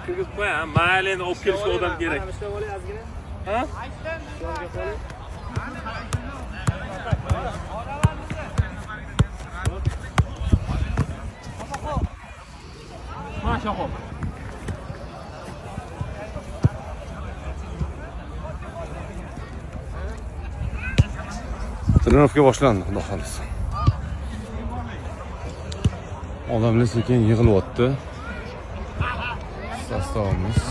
kirgizib qo'y, mayli endi olib kelishga odam kerak. Ha? Masha Allah. Trenovka boshlandi, xudo xolisa. Odamlar sekin yig'ilyapti. Sostavimiz.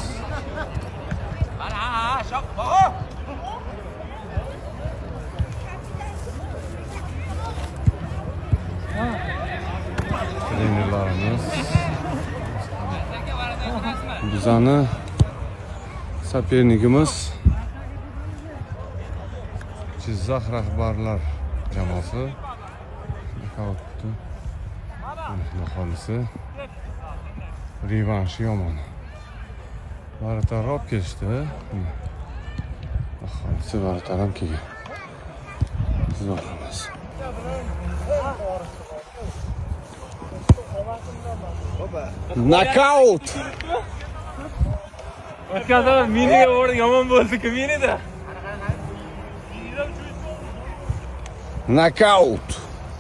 Trenerlarimiz. Bizani sopernikimiz Jizzax rahbarlar jamoasi. Nakavtni xohlisi. Revansh yomon. Baratar olib kelishdi. Xohlisi baratar ham kelgan. Zo'ramiz. Knockout! O'tkazlar meniga o'rdi yomon bo'ldi-ku menida. Knockout!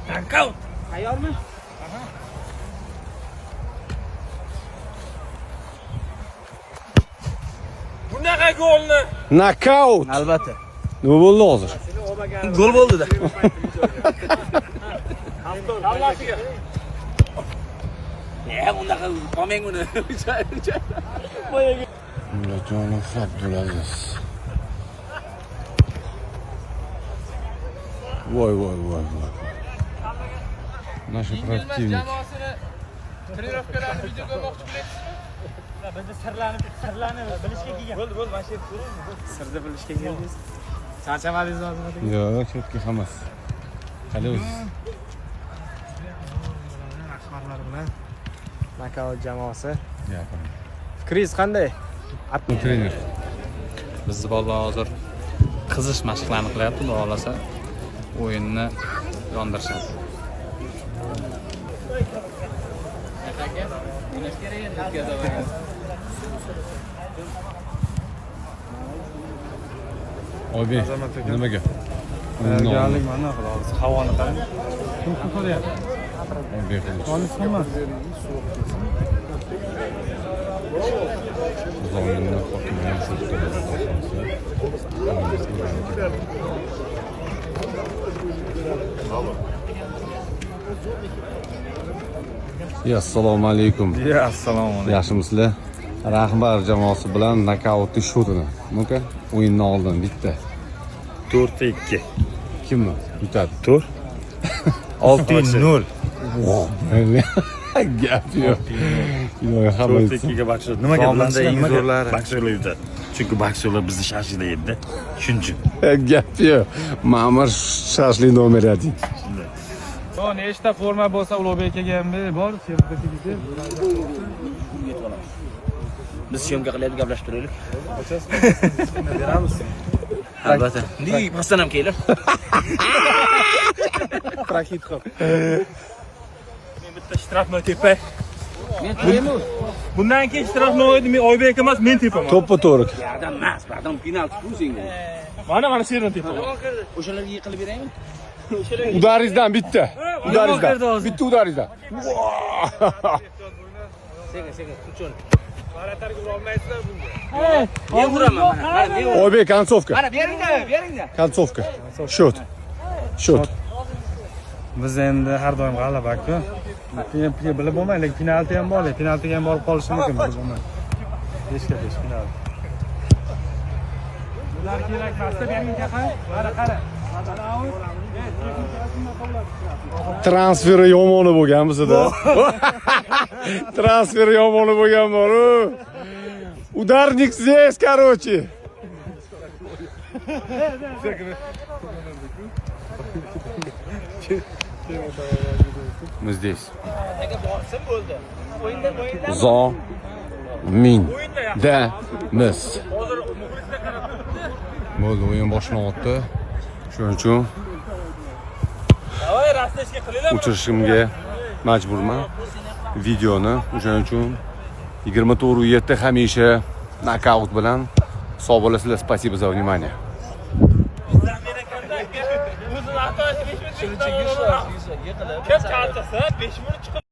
Knockout. Ayolmi? Bunaqa golni. Knockout! Albatta. Nima bo'ldi hozir? Gol bo'ldi-da. Kallasiga. Bunaqa qolmang uni. Murodjonov Abdulaziz. Voy. Nash proaktivnik. Trenirovkalarni video ko'rmoqchi bo'lasizmi? Biz sirlarni bilishga kelgan. Bo'ldi, mana shu sirni bilishga keldingiz. Charchamadingiz hozir? Yo'q, cho'tki hammasi. Qani o'zi. Rahbarlar bilan Knockout jamoasi. Yaqin. Fikringiz qanday? Trener. Bizni bolalar hozir qizish mashqlarini qilyapti, xudo xolasa o'yinni yondirishadi. Oybek, nimaga? Tayyorgarlik mana hozir havoni qarang. Kim ko'ryapti? Oybek. Qonishmi? Zominni hokimiyat Assalomu alaykum. Assalomu alaykum. Yaxshimisizlar? Rahbar jamoasi bilan nokautni shotini. Mumkin o'yinni oldin bitta. 4-2. Kimni yutadi? 4. 6-0. Gap yo'q. Ilohi hammasi. 4-2ga boksyorlar. Nimaga bilan boksyorlar yutadi? Chunki boksyorlar bizni shashida edi. Shuning uchun. Gap yo'q. Ma'mur shashlik nomer 1. So, nechta forma bo'lsa Ulug'bek kelganmi? Bor, sertifikati. Biz syomka qilyapmiz, gaplashib turaylik. Beramiz. Albatta. Nega qasdan ham kelib? Praktik qil. Men bitta shtrafni tepay. Men to'ymi? Bundan keyin shtrafni o'ydim, men Oybek emas, men tepaman. To'ppa-to'g'ri. Adam emas, adam penalti ku senga. Mana sherni tepaman. O'shalarga yiqilib beraymi? Udaringizdan bitta. Udaringizdan. Bitta udaringizdan. Sega, kuchon. Baratarga urolmaysizlar bunga. Men uraman mana. Oybek, kontsovka. Mana beringda. Kontsovka. Shot. Biz endi har doim g'alaba-ku. Bilib bo'lmaydi, lekin penalti ham bor, penaltiga ham borib qolishi mumkin, bilib bo'lmaydi. 5 penalti. Ular kerak pastda beringga qara. Transferi yomoni bo'lgan bizda. Transferi yomoni bo'lgan bor-ku. Udarnik здесь, короче. Мы здесь. Zo min da mis. Bo'ldi, o'yin boshlanyapti. Shuning uchun o'chirishimga majburman videoni. O'shaning uchun 24-7 hamisha nokaut bilan sog' bo'lasizlar. Spasibo za vнимание. O'zini xato qilib 5 minut. Ko'p charchasa 5 minut chiqib